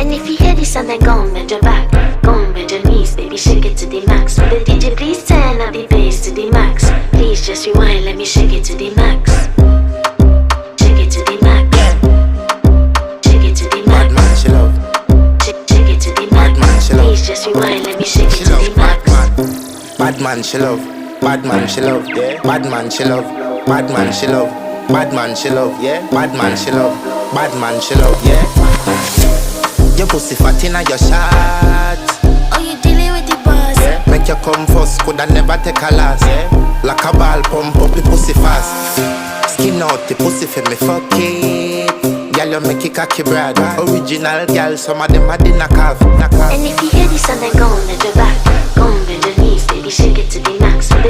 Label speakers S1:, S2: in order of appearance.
S1: And if you hear this and then go on, bend your back, go on, bend your knees, baby, shake it to the max. Will the DJ please turn up the bass to the max? Please just rewind, let me shake it to the max. Shake it to the max. Shake it to the max.
S2: Bad man, she love.
S1: Shake it to the max.
S2: Bad man, she love.
S1: Please just rewind, let me shake it
S2: She
S1: to
S2: love
S1: the max.
S2: bad man, she love. Bad man, she love. Yeah. Bad man, she love. Bad man, she love. Bad man, she love. Yeah. Bad man, she love. Bad man, she love. Yeah. Your pussy fat inna your shot.
S1: Oh, you dealing with the boss?
S2: Yeah. Make you come first, coulda never take a last. Yeah. Like a ball, pump up the pussy fast. Skin out the pussy for me fuck it. Girl, you make it cocky brad. Original girl, some of them a the knock off.
S1: And if you hear this and then go on, bend your back, go on, bend your knees, baby, shake it to the max.